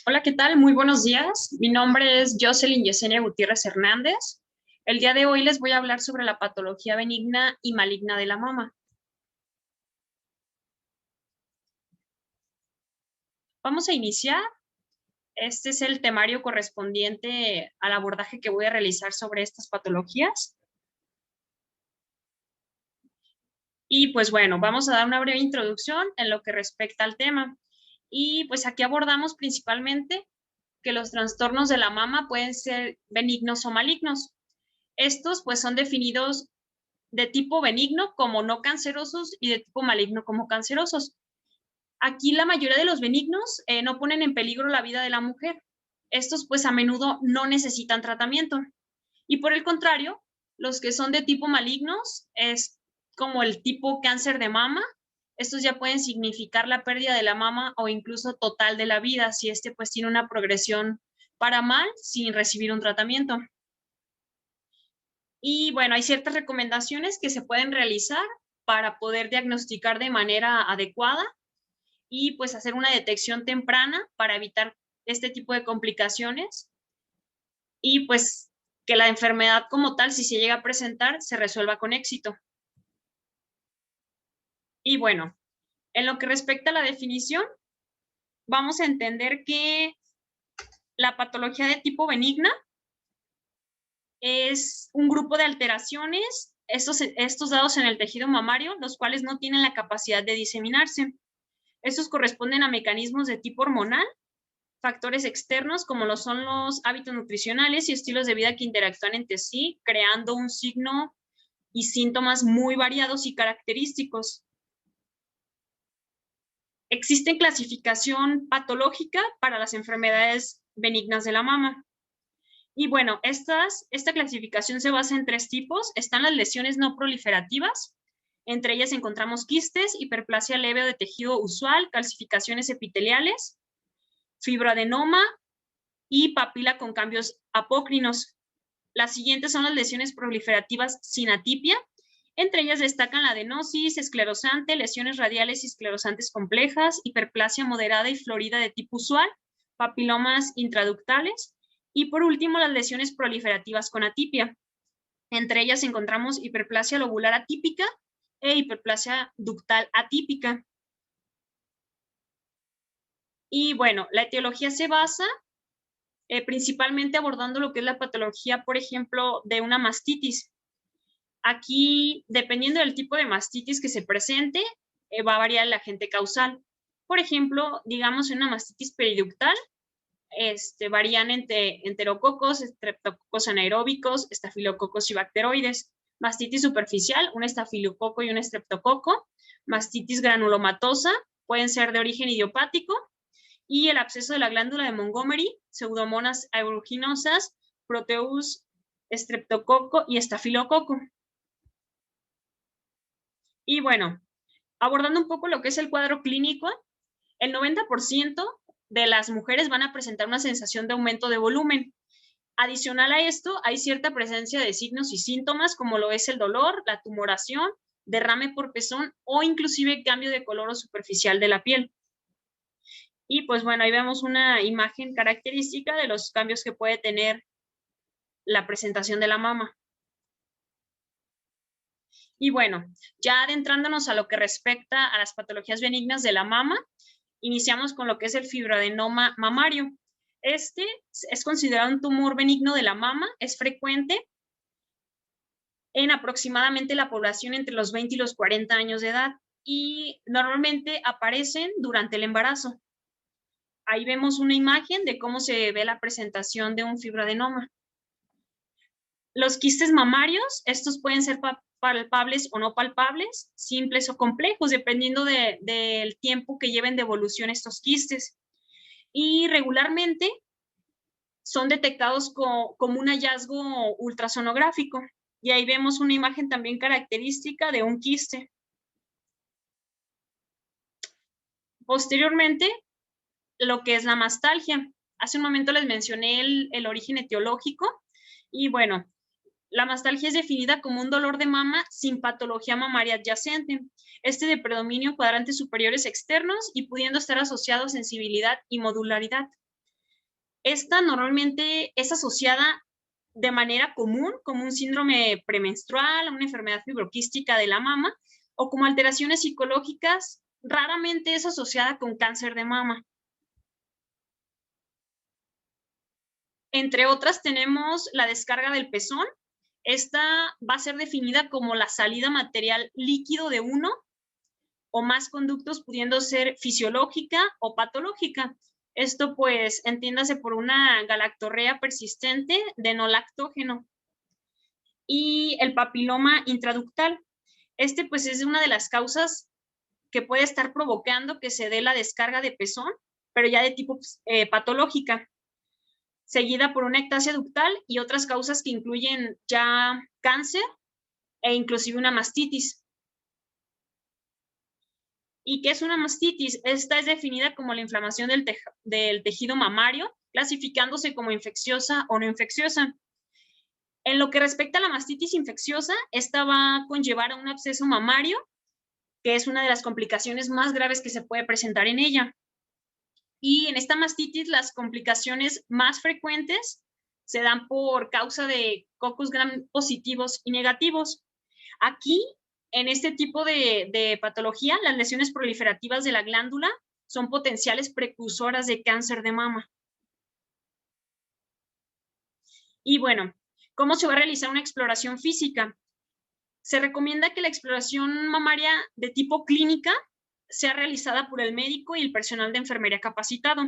Hola, ¿qué tal? Muy buenos días. Mi nombre es Jocelyn Yesenia Gutiérrez Hernández. El día de hoy les voy a hablar sobre la patología benigna y maligna de la mama. Vamos a iniciar. Este es el temario correspondiente al abordaje que voy a realizar sobre estas patologías. Y pues bueno, vamos a dar una breve introducción en lo que respecta al tema. Y pues aquí abordamos principalmente que los trastornos de la mama pueden ser benignos o malignos. Estos pues son definidos de tipo benigno como no cancerosos y de tipo maligno como cancerosos. Aquí la mayoría de los benignos no ponen en peligro la vida de la mujer. Estos pues a menudo no necesitan tratamiento. Y por el contrario, los que son de tipo malignos es como el tipo cáncer de mama. Estos ya pueden significar la pérdida de la mama o incluso total de la vida si este pues tiene una progresión para mal sin recibir un tratamiento. Y bueno, hay ciertas recomendaciones que se pueden realizar para poder diagnosticar de manera adecuada y pues hacer una detección temprana para evitar este tipo de complicaciones y pues que la enfermedad como tal, si se llega a presentar, se resuelva con éxito. Y bueno, en lo que respecta a la definición, vamos a entender que la patología de tipo benigna es un grupo de alteraciones, estos dados en el tejido mamario, los cuales no tienen la capacidad de diseminarse. Estos corresponden a mecanismos de tipo hormonal, factores externos como lo son los hábitos nutricionales y estilos de vida que interactúan entre sí, creando un signo y síntomas muy variados y característicos. Existe clasificación patológica para las enfermedades benignas de la mama. Y bueno, esta clasificación se basa en tres tipos. Están las lesiones no proliferativas. Entre ellas encontramos quistes, hiperplasia leve o de tejido usual, calcificaciones epiteliales, fibroadenoma y papila con cambios apócrinos. Las siguientes son las lesiones proliferativas sin atipia. Entre ellas destacan la adenosis esclerosante, lesiones radiales y esclerosantes complejas, hiperplasia moderada y florida de tipo usual, papilomas intraductales y por último las lesiones proliferativas con atipia. Entre ellas encontramos hiperplasia lobular atípica e hiperplasia ductal atípica. Y bueno, la etiología se basa principalmente abordando lo que es la patología, por ejemplo, de una mastitis. Aquí, dependiendo del tipo de mastitis que se presente, va a variar el agente causal. Por ejemplo, digamos en una mastitis periductal, varían entre enterococos, estreptococos anaeróbicos, estafilococos y bacteroides. Mastitis superficial, un estafilococo y un estreptococo. Mastitis granulomatosa, pueden ser de origen idiopático. Y el absceso de la glándula de Montgomery, pseudomonas aeruginosas, proteus, estreptococo y estafilococo. Y bueno, abordando un poco lo que es el cuadro clínico, el 90% de las mujeres van a presentar una sensación de aumento de volumen. Adicional a esto, hay cierta presencia de signos y síntomas como lo es el dolor, la tumoración, derrame por pezón o inclusive cambio de color o superficial de la piel. Y pues bueno, ahí vemos una imagen característica de los cambios que puede tener la presentación de la mama. Y bueno, ya adentrándonos a lo que respecta a las patologías benignas de la mama, iniciamos con lo que es el fibroadenoma mamario. Este es considerado un tumor benigno de la mama, es frecuente en aproximadamente la población entre los 20 y los 40 años de edad y normalmente aparecen durante el embarazo. Ahí vemos una imagen de cómo se ve la presentación de un fibroadenoma. Los quistes mamarios, estos pueden ser palpables o no palpables, simples o complejos, dependiendo del tiempo que lleven de evolución estos quistes. Y regularmente son detectados como un hallazgo ultrasonográfico. Y ahí vemos una imagen también característica de un quiste. Posteriormente, lo que es la mastalgia. Hace un momento les mencioné el origen etiológico. Y bueno, la mastalgia es definida como un dolor de mama sin patología mamaria adyacente, de predominio cuadrantes superiores externos y pudiendo estar asociado a sensibilidad y modularidad. Esta normalmente es asociada de manera común como un síndrome premenstrual, una enfermedad fibroquística de la mama o como alteraciones psicológicas. Raramente es asociada con cáncer de mama. Entre otras tenemos la descarga del pezón. Esta va a ser definida como la salida material líquido de uno o más conductos, pudiendo ser fisiológica o patológica. Esto pues entiéndase por una galactorrea persistente de no lactógeno. Y el papiloma intraductal. Este pues es una de las causas que puede estar provocando que se dé la descarga de pezón, pero ya de tipo patológica, seguida por una ectasia ductal y otras causas que incluyen ya cáncer e inclusive una mastitis. ¿Y qué es una mastitis? Esta es definida como la inflamación del tejido mamario, clasificándose como infecciosa o no infecciosa. En lo que respecta a la mastitis infecciosa, esta va a conllevar a un absceso mamario, que es una de las complicaciones más graves que se puede presentar en ella. Y en esta mastitis, las complicaciones más frecuentes se dan por causa de cocos gram positivos y negativos. Aquí, en este tipo de patología, las lesiones proliferativas de la glándula son potenciales precursoras de cáncer de mama. Y bueno, ¿cómo se va a realizar una exploración física? Se recomienda que la exploración mamaria de tipo clínica sea realizada por el médico y el personal de enfermería capacitado.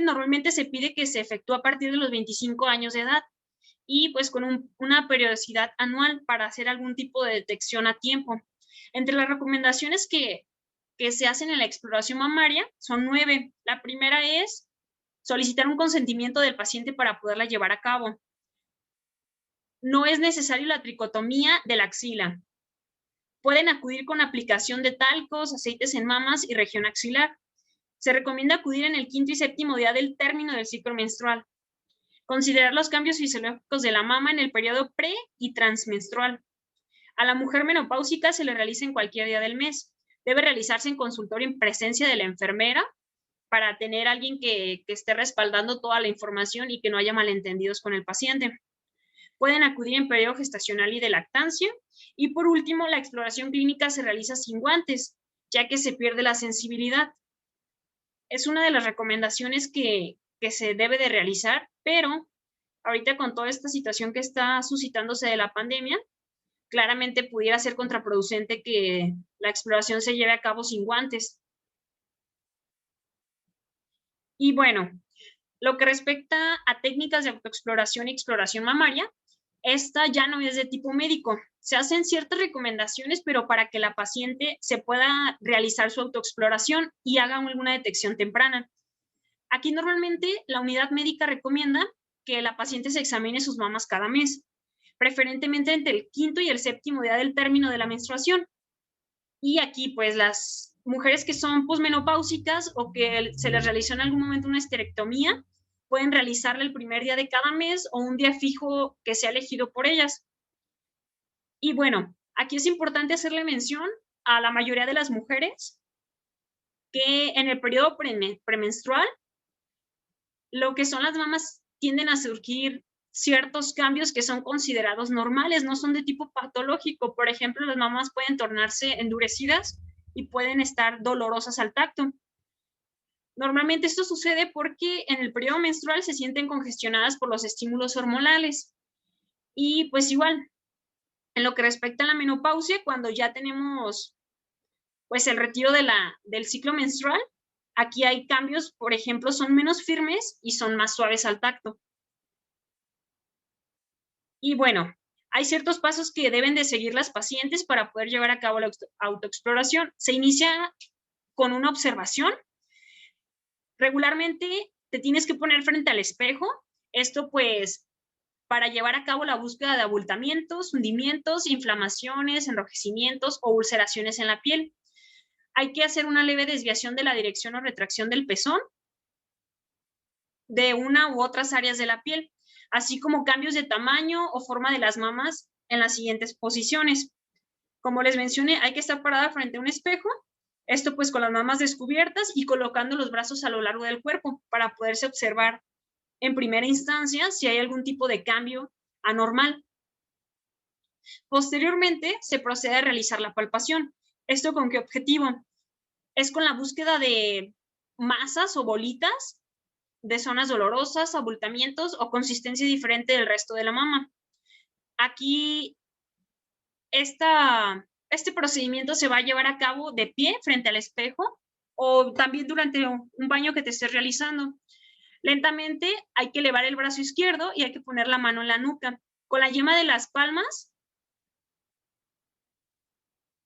Normalmente se pide que se efectúe a partir de los 25 años de edad y pues con una periodicidad anual para hacer algún tipo de detección a tiempo. Entre las recomendaciones que se hacen en la exploración mamaria son 9. La primera es solicitar un consentimiento del paciente para poderla llevar a cabo. No es necesario la tricotomía de la axila. Pueden acudir con aplicación de talcos, aceites en mamas y región axilar. Se recomienda acudir en el 5º y 7º día del término del ciclo menstrual. Considerar los cambios fisiológicos de la mama en el periodo pre- y transmenstrual. A la mujer menopáusica se le realiza en cualquier día del mes. Debe realizarse en consultorio en presencia de la enfermera para tener a alguien que esté respaldando toda la información y que no haya malentendidos con el paciente. Pueden acudir en periodo gestacional y de lactancia. Y por último, la exploración clínica se realiza sin guantes, ya que se pierde la sensibilidad. Es una de las recomendaciones que se debe de realizar, pero ahorita con toda esta situación que está suscitándose de la pandemia, claramente pudiera ser contraproducente que la exploración se lleve a cabo sin guantes. Y bueno, lo que respecta a técnicas de autoexploración y exploración mamaria, esta ya no es de tipo médico. Se hacen ciertas recomendaciones, pero para que la paciente se pueda realizar su autoexploración y haga alguna detección temprana. Aquí normalmente la unidad médica recomienda que la paciente se examine sus mamas cada mes, preferentemente entre el 5º y el 7º día del término de la menstruación. Y aquí pues las mujeres que son posmenopáusicas o que se les realizó en algún momento una esterectomía, pueden realizarla el primer día de cada mes o un día fijo que sea elegido por ellas. Y bueno, aquí es importante hacerle mención a la mayoría de las mujeres que en el periodo premenstrual, lo que son las mamas tienden a surgir ciertos cambios que son considerados normales, no son de tipo patológico. Por ejemplo, las mamas pueden tornarse endurecidas y pueden estar dolorosas al tacto. Normalmente esto sucede porque en el periodo menstrual se sienten congestionadas por los estímulos hormonales. Y pues igual, en lo que respecta a la menopausia, cuando ya tenemos pues el retiro del ciclo menstrual, aquí hay cambios, por ejemplo, son menos firmes y son más suaves al tacto. Y bueno, hay ciertos pasos que deben de seguir las pacientes para poder llevar a cabo la autoexploración. Se inicia con una observación. Regularmente te tienes que poner frente al espejo. Esto pues para llevar a cabo la búsqueda de abultamientos, hundimientos, inflamaciones, enrojecimientos o ulceraciones en la piel. Hay que hacer una leve desviación de la dirección o retracción del pezón de una u otras áreas de la piel, así como cambios de tamaño o forma de las mamas en las siguientes posiciones. Como les mencioné, hay que estar parada frente a un espejo, esto pues con las mamas descubiertas y colocando los brazos a lo largo del cuerpo para poderse observar en primera instancia si hay algún tipo de cambio anormal. Posteriormente, se procede a realizar la palpación. ¿Esto con qué objetivo? Es con la búsqueda de masas o bolitas de zonas dolorosas, abultamientos o consistencia diferente del resto de la mama. Aquí, este procedimiento se va a llevar a cabo de pie frente al espejo o también durante un baño que te estés realizando. Lentamente hay que elevar el brazo izquierdo y hay que poner la mano en la nuca. Con la yema de las palmas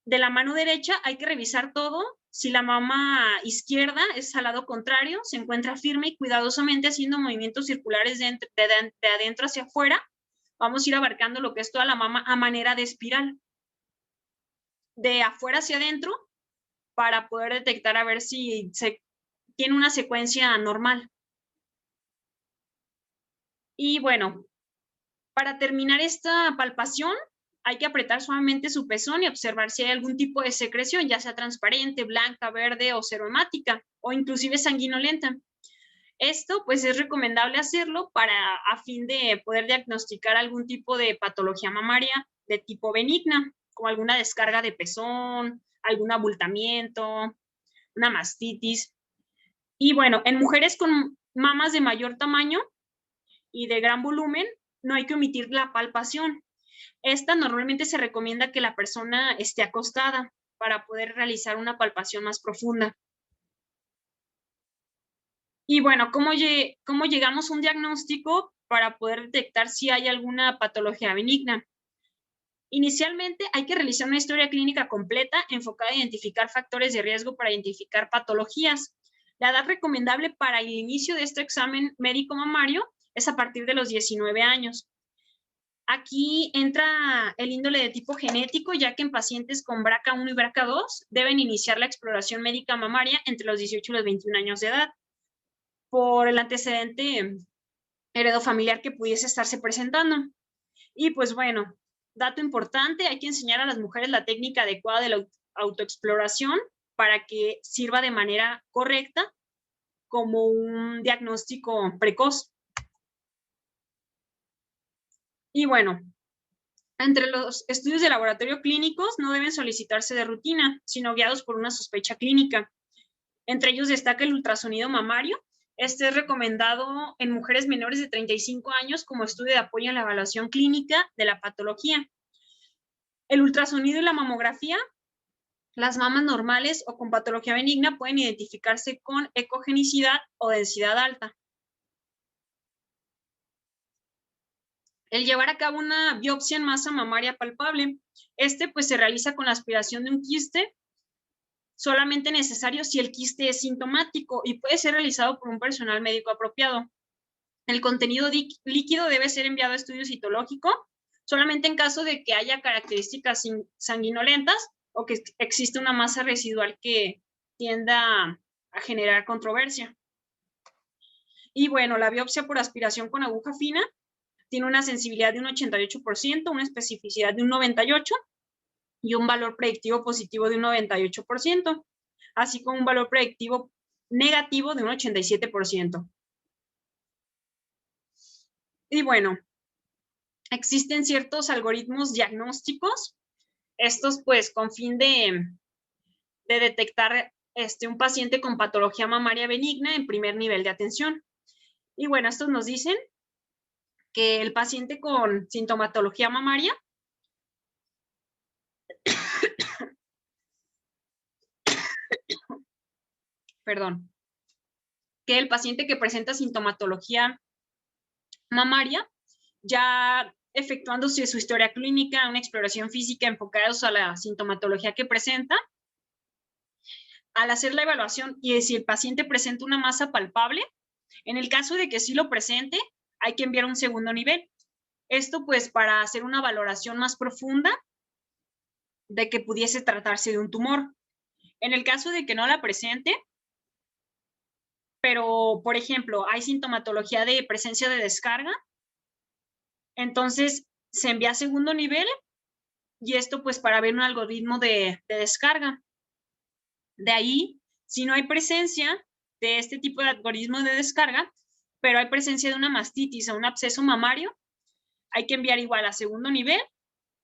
de la mano derecha hay que revisar todo. Si la mama izquierda es al lado contrario, se encuentra firme y cuidadosamente haciendo movimientos circulares de adentro hacia afuera. Vamos a ir abarcando lo que es toda la mama a manera de espiral. De afuera hacia adentro para poder detectar a ver si se tiene una secuencia normal. Y bueno, para terminar esta palpación, hay que apretar suavemente su pezón y observar si hay algún tipo de secreción, ya sea transparente, blanca, verde o serohemática, o inclusive sanguinolenta. Esto, pues, es recomendable hacerlo a fin de poder diagnosticar algún tipo de patología mamaria de tipo benigna, como alguna descarga de pezón, algún abultamiento, una mastitis. Y bueno, en mujeres con mamas de mayor tamaño y de gran volumen, no hay que omitir la palpación. Esta normalmente se recomienda que la persona esté acostada para poder realizar una palpación más profunda. Y bueno, ¿cómo llegamos a un diagnóstico para poder detectar si hay alguna patología benigna? Inicialmente hay que realizar una historia clínica completa enfocada a identificar factores de riesgo para identificar patologías. La edad recomendable para el inicio de este examen médico mamario es a partir de los 19 años. Aquí entra el índole de tipo genético, ya que en pacientes con BRCA1 y BRCA2 deben iniciar la exploración médica mamaria entre los 18 y los 21 años de edad, por el antecedente heredofamiliar que pudiese estarse presentando. Y pues bueno, dato importante, hay que enseñar a las mujeres la técnica adecuada de la autoexploración para que sirva de manera correcta como un diagnóstico precoz. Y bueno, entre los estudios de laboratorio clínicos no deben solicitarse de rutina, sino guiados por una sospecha clínica. Entre ellos destaca el ultrasonido mamario. Este es recomendado en mujeres menores de 35 años como estudio de apoyo en la evaluación clínica de la patología. El ultrasonido y la mamografía, las mamas normales o con patología benigna pueden identificarse con ecogenicidad o densidad alta. El llevar a cabo una biopsia en masa mamaria palpable. Pues se realiza con la aspiración de un quiste, solamente necesario si el quiste es sintomático y puede ser realizado por un personal médico apropiado. El contenido líquido debe ser enviado a estudio citológico solamente en caso de que haya características sanguinolentas o que existe una masa residual que tienda a generar controversia. Y bueno, la biopsia por aspiración con aguja fina tiene una sensibilidad de un 88%, una especificidad de un 98% y un valor predictivo positivo de un 98%, así como un valor predictivo negativo de un 87%. Y bueno, existen ciertos algoritmos diagnósticos, estos pues con fin de detectar un paciente con patología mamaria benigna en primer nivel de atención. Y bueno, estos nos dicen que el paciente con sintomatología mamaria perdón, que el paciente que presenta sintomatología mamaria, ya efectuándose su historia clínica, una exploración física enfocada a la sintomatología que presenta, al hacer la evaluación y si el paciente presenta una masa palpable, en el caso de que sí lo presente, hay que enviar un segundo nivel. Esto pues para hacer una valoración más profunda de que pudiese tratarse de un tumor. En el caso de que no la presente, pero por ejemplo hay sintomatología de presencia de descarga, entonces se envía a segundo nivel y esto pues para ver un algoritmo de descarga. De ahí, si no hay presencia de este tipo de algoritmo de descarga, pero hay presencia de una mastitis o un absceso mamario, hay que enviar igual a segundo nivel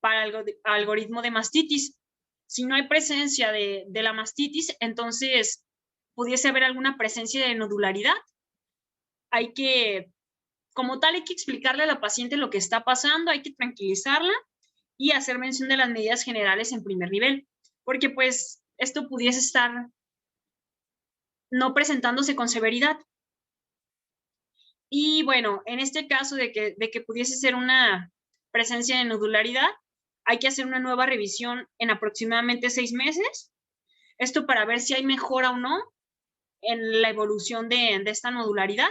para el algoritmo de mastitis. Si no hay presencia de la mastitis, entonces pudiese haber alguna presencia de nodularidad. Como tal, hay que explicarle a la paciente lo que está pasando, hay que tranquilizarla y hacer mención de las medidas generales en primer nivel, porque pues esto pudiese estar no presentándose con severidad. Y bueno, en este caso de que pudiese ser una presencia de nodularidad, hay que hacer una nueva revisión en aproximadamente 6 meses. Esto para ver si hay mejora o no en la evolución de esta nodularidad.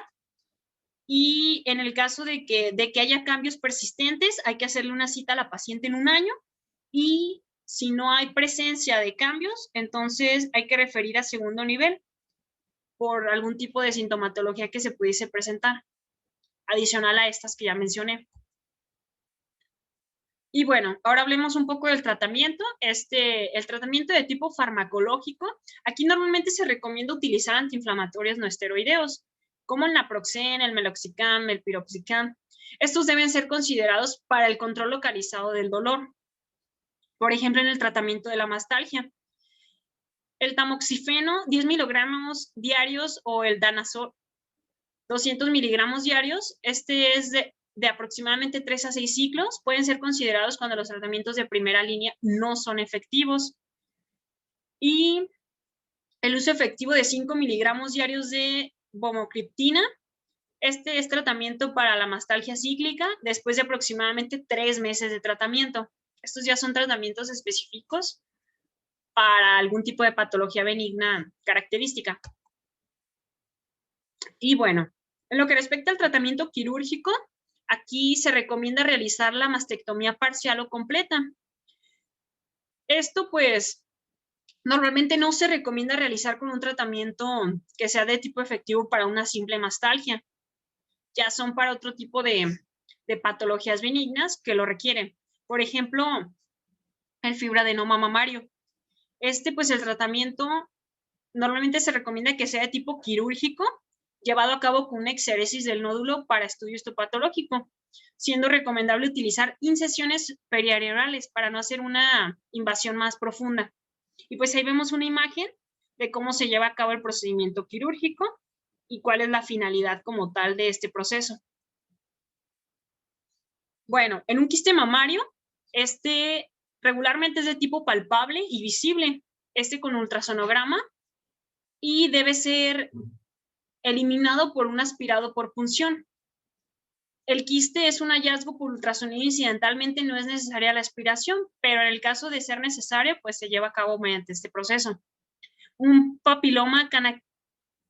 Y en el caso de que haya cambios persistentes, hay que hacerle una cita a la paciente en 1 año. Y si no hay presencia de cambios, entonces hay que referir a segundo nivel por algún tipo de sintomatología que se pudiese presentar, adicional a estas que ya mencioné. Y bueno, ahora hablemos un poco del tratamiento. El tratamiento de tipo farmacológico, aquí normalmente se recomienda utilizar antiinflamatorios no esteroideos, como el naproxen, el meloxicam, el piroxicam. Estos deben ser considerados para el control localizado del dolor. Por ejemplo, en el tratamiento de la mastalgia. El tamoxifeno, 10 miligramos diarios, o el danazol, 200 miligramos diarios. Este es de aproximadamente 3 a 6 ciclos. Pueden ser considerados cuando los tratamientos de primera línea no son efectivos. Y el uso efectivo de 5 miligramos diarios de bromocriptina. Este es tratamiento para la mastalgia cíclica después de aproximadamente 3 meses de tratamiento. Estos ya son tratamientos específicos para algún tipo de patología benigna característica. Y bueno, en lo que respecta al tratamiento quirúrgico, aquí se recomienda realizar la mastectomía parcial o completa. Esto pues normalmente no se recomienda realizar con un tratamiento que sea de tipo efectivo para una simple mastalgia. Ya son para otro tipo de patologías benignas que lo requieren. Por ejemplo, el fibroadenoma mamario. Pues el tratamiento normalmente se recomienda que sea de tipo quirúrgico, llevado a cabo con una exéresis del nódulo para estudio histopatológico, siendo recomendable utilizar incisiones periareolales para no hacer una invasión más profunda. Y pues ahí vemos una imagen de cómo se lleva a cabo el procedimiento quirúrgico y cuál es la finalidad como tal de este proceso. Bueno, en un quiste mamario, regularmente es de tipo palpable y visible, con ultrasonograma, y debe ser eliminado por un aspirado por punción. El quiste es un hallazgo por ultrasonido, incidentalmente no es necesaria la aspiración, pero en el caso de ser necesario, pues se lleva a cabo mediante este proceso. Un papiloma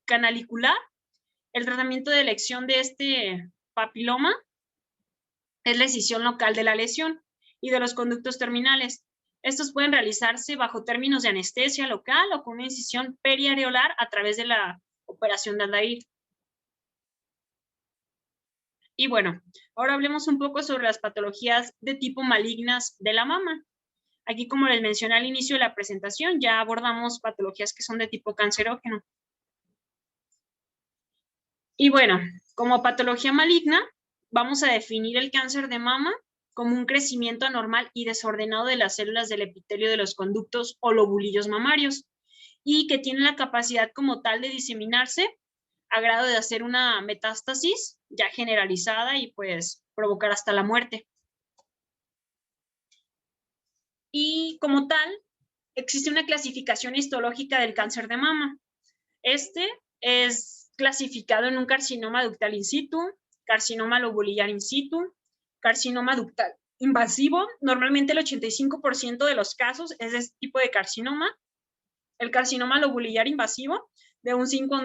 canalicular, el tratamiento de elección de este papiloma es la escisión local de la lesión y de los conductos terminales. Estos pueden realizarse bajo términos de anestesia local o con una incisión periareolar a través de la operación de Aldair. Y bueno, ahora hablemos un poco sobre las patologías de tipo malignas de la mama. Aquí, como les mencioné al inicio de la presentación, ya abordamos patologías que son de tipo cancerógeno. Y bueno, como patología maligna, vamos a definir el cáncer de mama como un crecimiento anormal y desordenado de las células del epitelio de los conductos o lobulillos mamarios, y que tiene la capacidad como tal de diseminarse a grado de hacer una metástasis ya generalizada y pues provocar hasta la muerte. Y como tal, existe una clasificación histológica del cáncer de mama. Este es clasificado en un carcinoma ductal in situ, carcinoma lobulillar in situ, carcinoma ductal invasivo. Normalmente el 85% de los casos es de este tipo de carcinoma. El carcinoma lobulillar invasivo, de un 5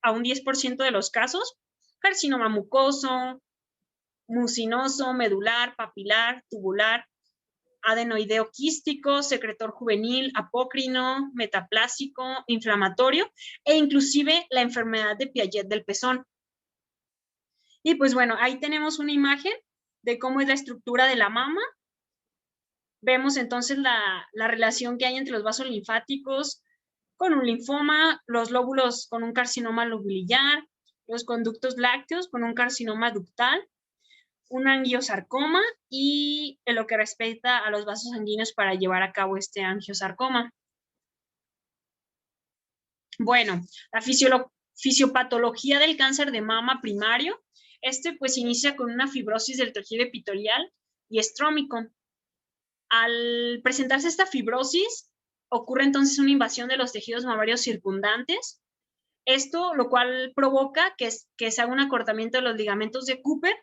a un 10% de los casos. Carcinoma mucoso, mucinoso, medular, papilar, tubular, adenoideo quístico, secretor juvenil, apócrino, metaplásico, inflamatorio, e inclusive la enfermedad de Piaget del pezón. Y pues bueno, ahí tenemos una imagen de cómo es la estructura de la mama. Vemos entonces la relación que hay entre los vasos linfáticos con un linfoma, los lóbulos con un carcinoma lobulillar, los conductos lácteos con un carcinoma ductal, un angiosarcoma y en lo que respecta a los vasos sanguíneos para llevar a cabo este angiosarcoma. Bueno, la fisiopatología del cáncer de mama primario, pues inicia con una fibrosis del tejido epitelial y estrómico. Al presentarse esta fibrosis, ocurre entonces una invasión de los tejidos mamarios circundantes. Esto lo cual provoca que se haga un acortamiento de los ligamentos de Cooper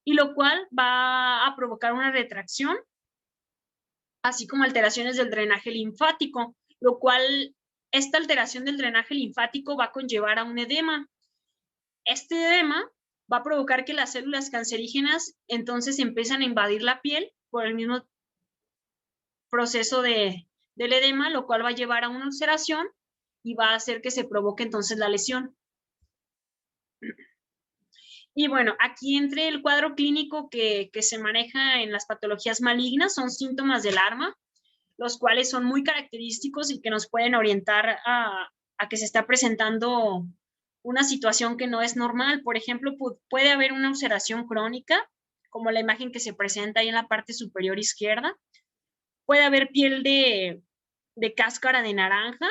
y lo cual va a provocar una retracción, así como alteraciones del drenaje linfático, lo cual esta alteración del drenaje linfático va a conllevar a un edema. Este edema va a provocar que las células cancerígenas entonces empiezan a invadir la piel por el mismo proceso del edema, lo cual va a llevar a una ulceración y va a hacer que se provoque entonces la lesión. Y bueno, aquí entre el cuadro clínico que se maneja en las patologías malignas son síntomas del alarma, los cuales son muy característicos y que nos pueden orientar a que se está presentando una situación que no es normal. Por ejemplo, puede haber una ulceración crónica, como la imagen que se presenta ahí en la parte superior izquierda. Puede haber piel de cáscara de naranja,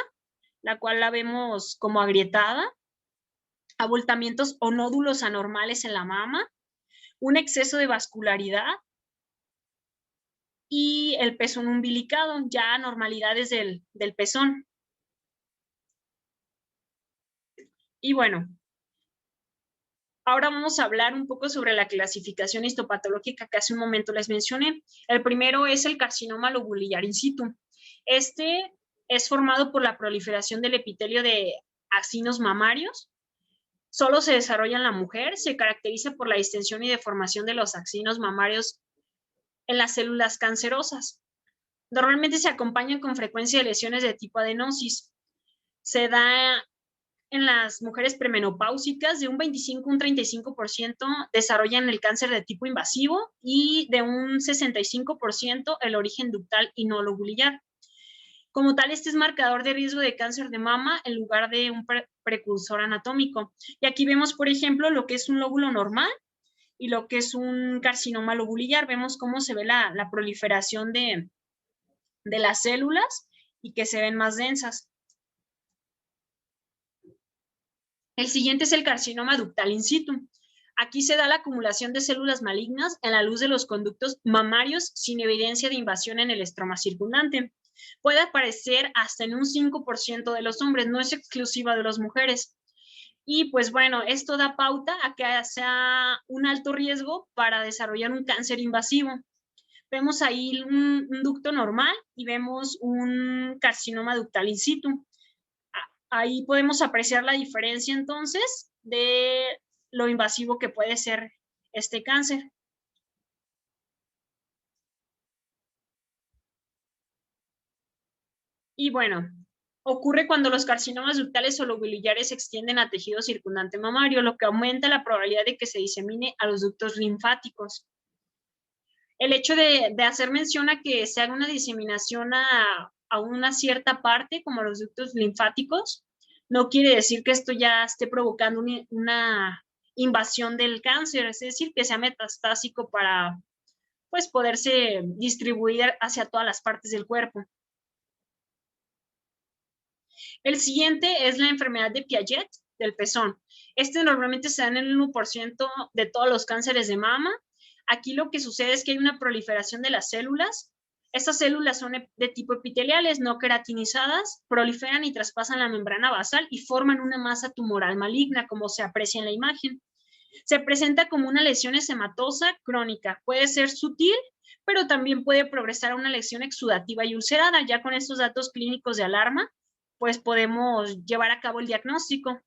la cual la vemos como agrietada, abultamientos o nódulos anormales en la mama, un exceso de vascularidad y el pezón umbilicado, ya anormalidades del pezón. Y bueno, ahora vamos a hablar un poco sobre la clasificación histopatológica que hace un momento les mencioné. El primero es el carcinoma lobulillar in situ. Este es formado por la proliferación del epitelio de acinos mamarios. Solo se desarrolla en la mujer, se caracteriza por la distensión y deformación de los acinos mamarios en las células cancerosas. Normalmente se acompañan con frecuencia de lesiones de tipo adenosis. Se da en las mujeres premenopáusicas, de un 25 a un 35% desarrollan el cáncer de tipo invasivo y de un 65% el origen ductal y no lobulillar. Como tal, este es marcador de riesgo de cáncer de mama en lugar de un precursor anatómico. Y aquí vemos, por ejemplo, lo que es un lóbulo normal y lo que es un carcinoma lobulillar. Vemos cómo se ve la proliferación de las células y que se ven más densas. El siguiente es el carcinoma ductal in situ. Aquí se da la acumulación de células malignas en la luz de los conductos mamarios sin evidencia de invasión en el estroma circundante. Puede aparecer hasta en un 5% de los hombres, no es exclusiva de las mujeres. Y pues bueno, esto da pauta a que sea un alto riesgo para desarrollar un cáncer invasivo. Vemos ahí un ducto normal y vemos un carcinoma ductal in situ. Ahí podemos apreciar la diferencia entonces de lo invasivo que puede ser este cáncer. Y bueno, ocurre cuando los carcinomas ductales o lobulillares se extienden a tejido circundante mamario, lo que aumenta la probabilidad de que se disemine a los ductos linfáticos. El hecho de hacer mención a que se haga una diseminación a una cierta parte, como los ductos linfáticos, no quiere decir que esto ya esté provocando una invasión del cáncer, es decir, que sea metastásico para pues poderse distribuir hacia todas las partes del cuerpo. El siguiente es la enfermedad de Piaget del pezón. Este normalmente se da en el 1% de todos los cánceres de mama. Aquí lo que sucede es que hay una proliferación de las células. Estas células son de tipo epiteliales, no queratinizadas, proliferan y traspasan la membrana basal y forman una masa tumoral maligna, como se aprecia en la imagen. Se presenta como una lesión hematosa crónica. Puede ser sutil, pero también puede progresar a una lesión exudativa y ulcerada. Ya con estos datos clínicos de alarma, pues podemos llevar a cabo el diagnóstico.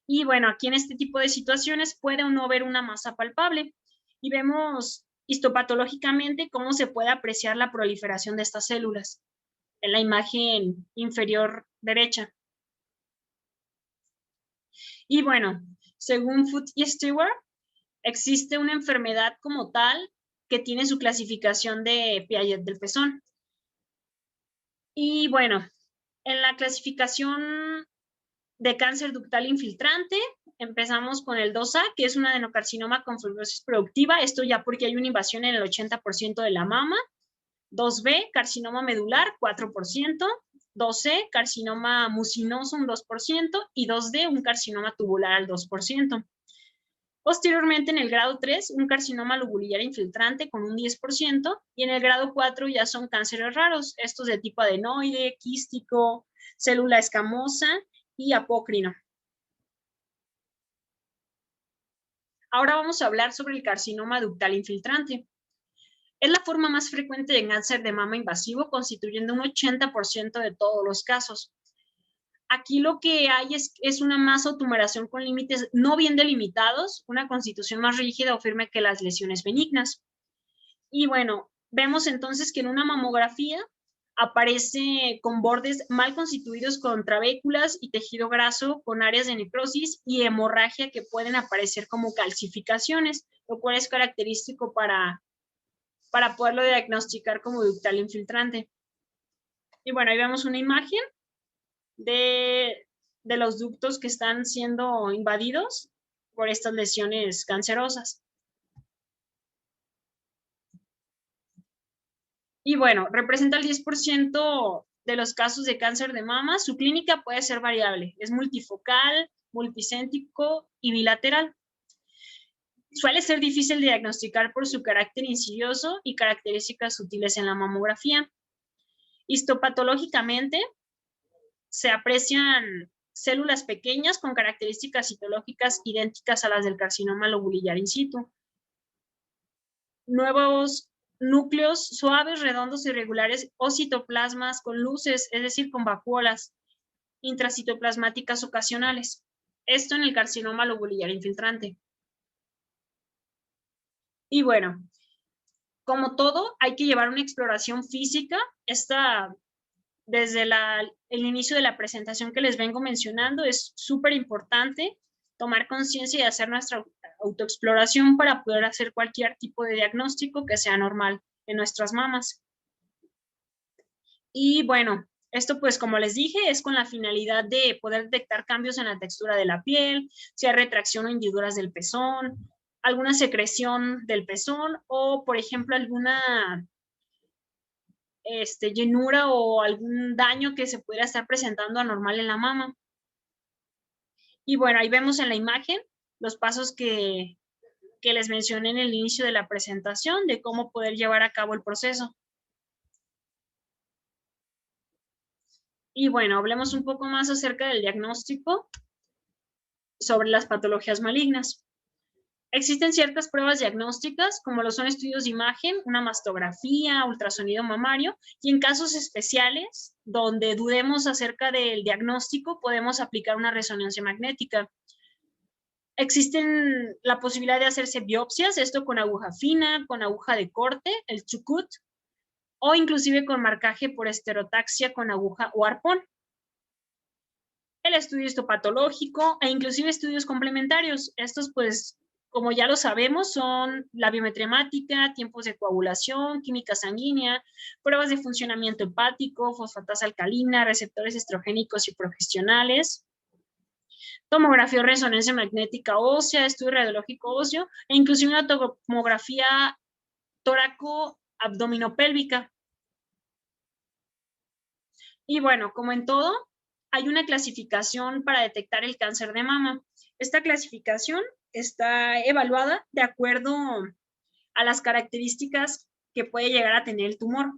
Y bueno, aquí en este tipo de situaciones puede o no ver una masa palpable y vemos histopatológicamente cómo se puede apreciar la proliferación de estas células en la imagen inferior derecha. Y bueno, según Foot y Stewart, existe una enfermedad como tal que tiene su clasificación de Piaget del pezón. Y bueno, en la clasificación de cáncer ductal infiltrante, Empezamos con el 2A, que es un adenocarcinoma con fibrosis productiva. Esto ya porque hay una invasión en el 80% de la mama. 2B, carcinoma medular, 4%. 2C, carcinoma mucinoso, un 2%. Y 2D, un carcinoma tubular al 2%. Posteriormente, en el grado 3, un carcinoma lobular infiltrante con un 10%, y en el grado 4 ya son cánceres raros, estos de tipo adenoide, quístico, célula escamosa y apócrino. Ahora vamos a hablar sobre el carcinoma ductal infiltrante. Es la forma más frecuente de cáncer de mama invasivo, constituyendo un 80% de todos los casos. Aquí lo que hay es una masa o tumoración con límites no bien delimitados, una constitución más rígida o firme que las lesiones benignas. Y bueno, vemos entonces que en una mamografía aparece con bordes mal constituidos con trabéculas y tejido graso con áreas de necrosis y hemorragia que pueden aparecer como calcificaciones, lo cual es característico para poderlo diagnosticar como ductal infiltrante. Y bueno, ahí vemos una imagen de los ductos que están siendo invadidos por estas lesiones cancerosas. Y bueno, representa el 10% de los casos de cáncer de mama. Su clínica puede ser variable, es multifocal, multicéntrico y bilateral. Suele ser difícil de diagnosticar por su carácter insidioso y características sutiles en la mamografía. Histopatológicamente, se aprecian células pequeñas con características citológicas idénticas a las del carcinoma lobular in situ. Nuevos núcleos suaves, redondos, irregulares o citoplasmas con luces, es decir, con vacuolas intracitoplasmáticas ocasionales. Esto en el carcinoma lobular infiltrante. Y bueno, como todo, hay que llevar una exploración física. Desde el inicio de la presentación que les vengo mencionando, es súper importante tomar conciencia y hacer nuestra autoexploración para poder hacer cualquier tipo de diagnóstico que sea normal en nuestras mamas. Y bueno, esto pues como les dije es con la finalidad de poder detectar cambios en la textura de la piel, si hay retracción o hendiduras del pezón, alguna secreción del pezón o por ejemplo alguna llenura o algún daño que se pudiera estar presentando anormal en la mama. Y bueno, ahí vemos en la imagen los pasos que les mencioné en el inicio de la presentación de cómo poder llevar a cabo el proceso. Y bueno, hablemos un poco más acerca del diagnóstico sobre las patologías malignas. Existen ciertas pruebas diagnósticas, como lo son estudios de imagen, una mastografía, ultrasonido mamario, y en casos especiales, donde dudemos acerca del diagnóstico, podemos aplicar una resonancia magnética. Existen la posibilidad de hacerse biopsias, esto con aguja fina, con aguja de corte, el chucut, o inclusive con marcaje por esterotaxia con aguja o arpón. El estudio histopatológico e inclusive estudios complementarios. Estos, pues, como ya lo sabemos, son la biometría hemática, tiempos de coagulación, química sanguínea, pruebas de funcionamiento hepático, fosfatasa alcalina, receptores estrogénicos y progestionales, tomografía o resonancia magnética ósea, estudio radiológico óseo e inclusive una tomografía tóraco-abdominopélvica. Y bueno, como en todo, hay una clasificación para detectar el cáncer de mama. Esta clasificación está evaluada de acuerdo a las características que puede llegar a tener el tumor.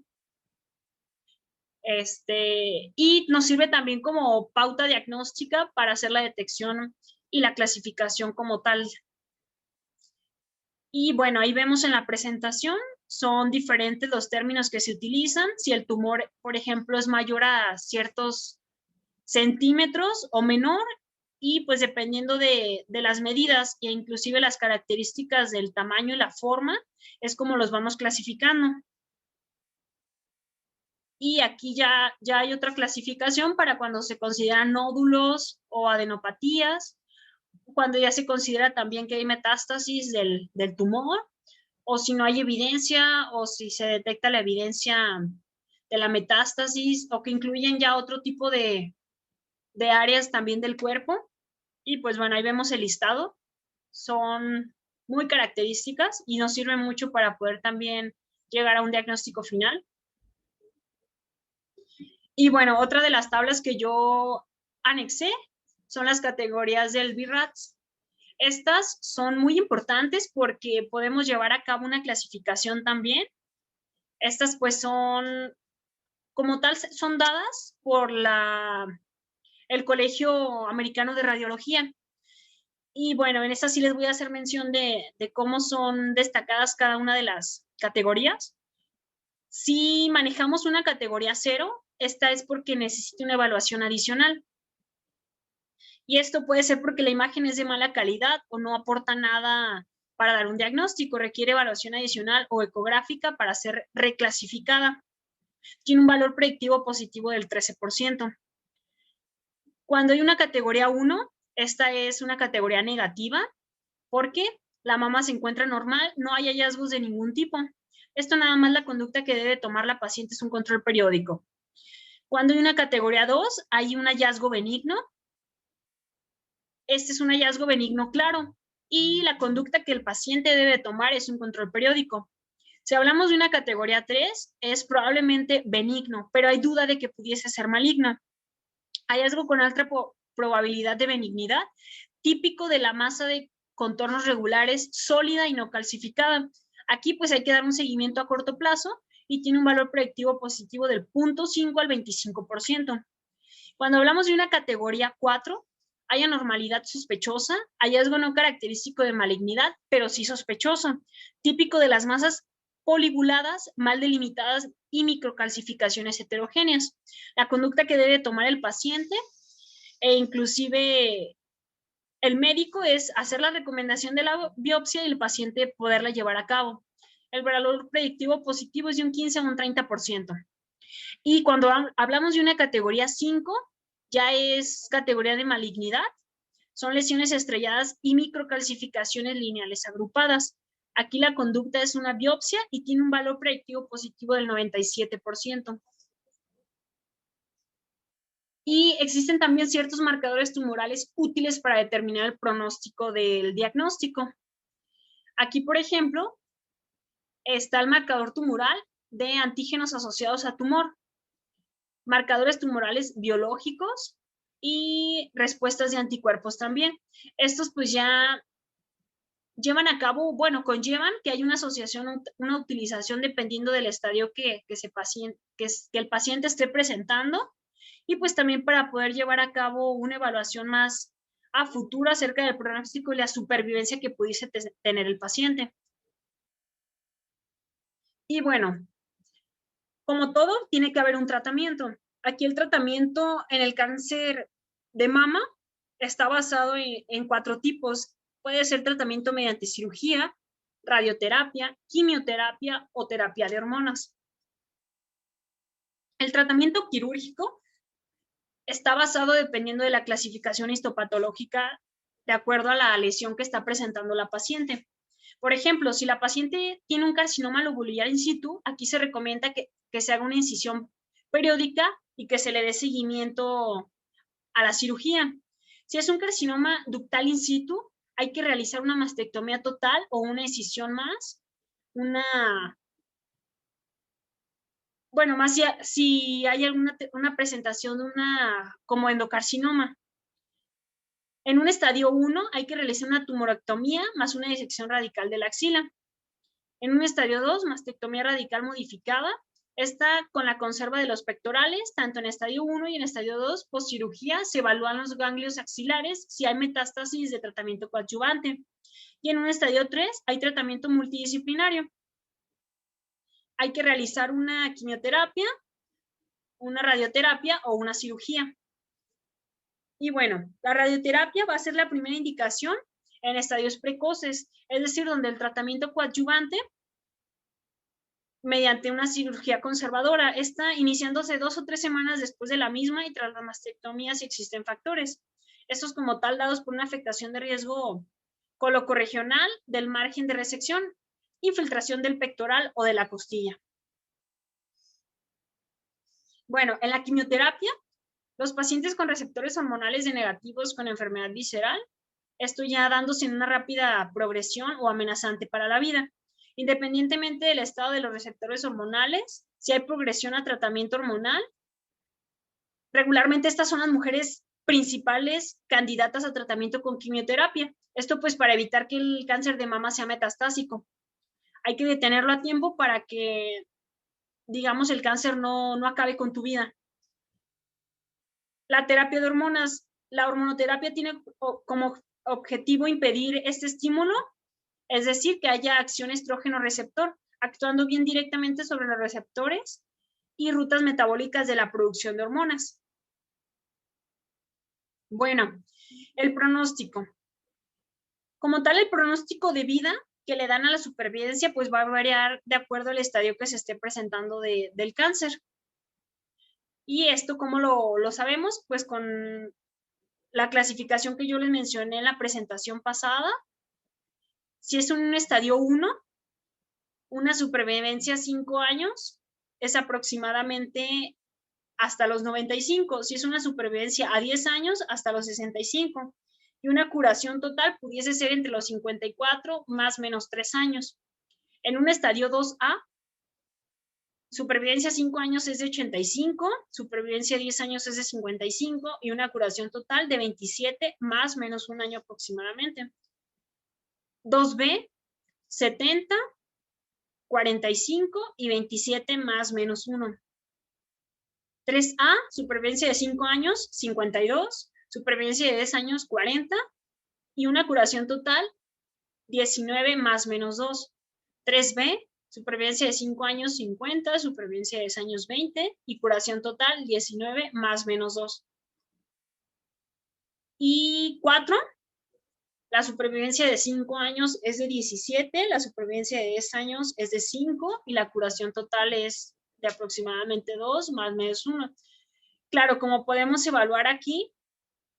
Y nos sirve también como pauta diagnóstica para hacer la detección y la clasificación como tal. Y bueno, ahí vemos en la presentación, son diferentes los términos que se utilizan. Si el tumor, por ejemplo, es mayor a ciertos centímetros o menor, y pues dependiendo de las medidas e inclusive las características del tamaño y la forma, es como los vamos clasificando. Y aquí ya hay otra clasificación para cuando se consideran nódulos o adenopatías, cuando ya se considera también que hay metástasis del tumor, o si no hay evidencia, o si se detecta la evidencia de la metástasis, o que incluyen ya otro tipo de áreas también del cuerpo. Y pues bueno, ahí vemos el listado. Son muy características y nos sirven mucho para poder también llegar a un diagnóstico final. Y bueno, otra de las tablas que yo anexé son las categorías del BIRATS. Estas son muy importantes porque podemos llevar a cabo una clasificación también. Estas pues son, como tal, son dadas por el Colegio Americano de Radiología. Y bueno, en esta sí les voy a hacer mención de cómo son destacadas cada una de las categorías. Si manejamos una categoría 0, esta es porque necesita una evaluación adicional. Y esto puede ser porque la imagen es de mala calidad o no aporta nada para dar un diagnóstico, requiere evaluación adicional o ecográfica para ser reclasificada. Tiene un valor predictivo positivo del 13%. Cuando hay una categoría 1, esta es una categoría negativa porque la mama se encuentra normal, no hay hallazgos de ningún tipo. Esto nada más la conducta que debe tomar la paciente es un control periódico. Cuando hay una categoría 2, hay un hallazgo benigno. Este es un hallazgo benigno claro y la conducta que el paciente debe tomar es un control periódico. Si hablamos de una categoría 3, es probablemente benigno, pero hay duda de que pudiese ser maligno. Hallazgo con alta probabilidad de benignidad, típico de la masa de contornos regulares, sólida y no calcificada. Aquí pues hay que dar un seguimiento a corto plazo y tiene un valor predictivo positivo del 0.5 al 25%. Cuando hablamos de una categoría 4, hay anormalidad sospechosa, hallazgo no característico de malignidad, pero sí sospechoso, típico de las masas polibuladas, mal delimitadas y microcalcificaciones heterogéneas. La conducta que debe tomar el paciente e inclusive el médico es hacer la recomendación de la biopsia y el paciente poderla llevar a cabo. El valor predictivo positivo es de un 15 a un 30%. Y cuando hablamos de una categoría 5, ya es categoría de malignidad. Son lesiones estrelladas y microcalcificaciones lineales agrupadas. Aquí la conducta es una biopsia y tiene un valor predictivo positivo del 97%. Y existen también ciertos marcadores tumorales útiles para determinar el pronóstico del diagnóstico. Aquí, por ejemplo, está el marcador tumoral de antígenos asociados a tumor, marcadores tumorales biológicos y respuestas de anticuerpos también. Estos pues ya llevan a cabo, bueno, conllevan que hay una asociación, una utilización dependiendo del estadio que el paciente esté presentando y pues también para poder llevar a cabo una evaluación más a futuro acerca del pronóstico y la supervivencia que pudiese tener el paciente. Y bueno, como todo, tiene que haber un tratamiento. Aquí el tratamiento en el cáncer de mama está basado en 4 tipos. Puede ser tratamiento mediante cirugía, radioterapia, quimioterapia o terapia de hormonas. El tratamiento quirúrgico está basado dependiendo de la clasificación histopatológica de acuerdo a la lesión que está presentando la paciente. Por ejemplo, si la paciente tiene un carcinoma lobular in situ, aquí se recomienda que se haga una incisión periódica y que se le dé seguimiento a la cirugía. Si es un carcinoma ductal in situ, hay que realizar una mastectomía total o una incisión más, más si hay una presentación de como endocarcinoma. En un estadio 1 hay que realizar una tumorectomía más una disección radical de la axila. En un estadio 2, mastectomía radical modificada. Esta con la conserva de los pectorales, tanto en estadio 1 y en estadio 2, postcirugía, se evalúan los ganglios axilares si hay metástasis de tratamiento coadyuvante. Y en un estadio 3 hay tratamiento multidisciplinario. Hay que realizar una quimioterapia, una radioterapia o una cirugía. Y bueno, la radioterapia va a ser la primera indicación en estadios precoces, es decir, donde el tratamiento coadyuvante mediante una cirugía conservadora, está iniciándose 2 o 3 semanas después de la misma y tras la mastectomía si existen factores. Estos como tal dados por una afectación de riesgo colocorregional del margen de resección, infiltración del pectoral o de la costilla. Bueno, en la quimioterapia Los pacientes con receptores hormonales de negativos con enfermedad visceral, esto ya dándose en una rápida progresión o amenazante para la vida. Independientemente del estado de los receptores hormonales, si hay progresión a tratamiento hormonal, regularmente estas son las mujeres principales candidatas a tratamiento con quimioterapia. Esto pues para evitar que el cáncer de mama sea metastásico. Hay que detenerlo a tiempo para que, digamos, el cáncer no acabe con tu vida. La terapia de hormonas. La hormonoterapia tiene como objetivo impedir este estímulo, es decir, que haya acción estrógeno receptor, actuando bien directamente sobre los receptores y rutas metabólicas de la producción de hormonas. Bueno, el pronóstico. Como tal, el pronóstico de vida que le dan a la supervivencia pues va a variar de acuerdo al estadio que se esté presentando del cáncer. Y esto, ¿cómo lo sabemos? Pues con la clasificación que yo les mencioné en la presentación pasada. Si es un estadio 1, una supervivencia a 5 años es aproximadamente hasta los 95. Si es una supervivencia a 10 años, hasta los 65. Y una curación total pudiese ser entre los 54 más menos 3 años. En un estadio 2A, supervivencia a 5 años es de 85, supervivencia a 10 años es de 55 y una curación total de 27 más menos un año aproximadamente. 2B, 70, 45 y 27 más menos 1. 3A, supervivencia de 5 años, 52, supervivencia de 10 años, 40 y una curación total, 19 más menos 2. 3B, supervivencia de 5 años, 50, supervivencia de 10 años, 20 y curación total, 19 más menos 2. Y 4, la supervivencia de 5 años es de 17, la supervivencia de 10 años es de 5 y la curación total es de aproximadamente 2 más menos 1. Claro, como podemos evaluar aquí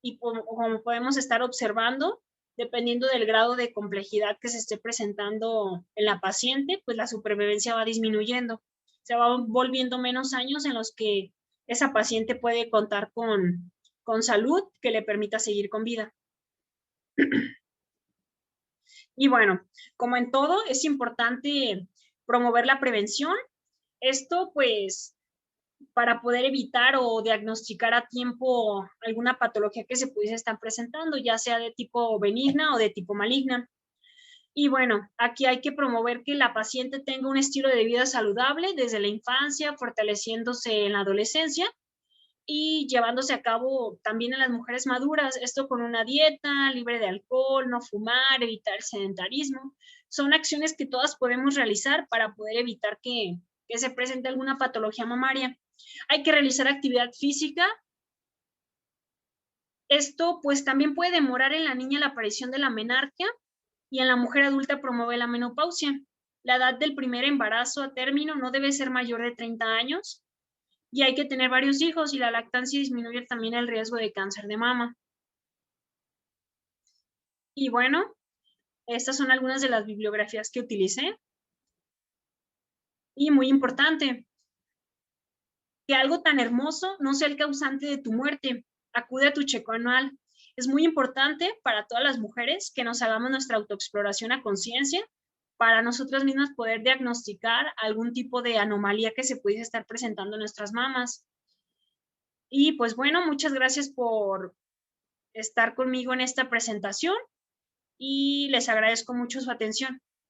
y como podemos estar observando, dependiendo del grado de complejidad que se esté presentando en la paciente, pues la supervivencia va disminuyendo. Se va volviendo menos años en los que esa paciente puede contar con salud que le permita seguir con vida. Y bueno, como en todo, es importante promover la prevención. Esto, pues, para poder evitar o diagnosticar a tiempo alguna patología que se pudiese estar presentando, ya sea de tipo benigna o de tipo maligna. Y bueno, aquí hay que promover que la paciente tenga un estilo de vida saludable desde la infancia, fortaleciéndose en la adolescencia y llevándose a cabo también en las mujeres maduras, esto con una dieta libre de alcohol, no fumar, evitar el sedentarismo. Son acciones que todas podemos realizar para poder evitar que se presente alguna patología mamaria. Hay que realizar actividad física. Esto pues también puede demorar en la niña la aparición de la menarquia y en la mujer adulta promueve la menopausia. La edad del primer embarazo a término no debe ser mayor de 30 años y hay que tener varios hijos y la lactancia disminuye también el riesgo de cáncer de mama. Y bueno, estas son algunas de las bibliografías que utilicé. Y muy importante, que algo tan hermoso no sea el causante de tu muerte. Acude a tu chequeo anual. Es muy importante para todas las mujeres que nos hagamos nuestra autoexploración a conciencia para nosotras mismas poder diagnosticar algún tipo de anomalía que se pudiese estar presentando en nuestras mamas. Y pues bueno, muchas gracias por estar conmigo en esta presentación y les agradezco mucho su atención.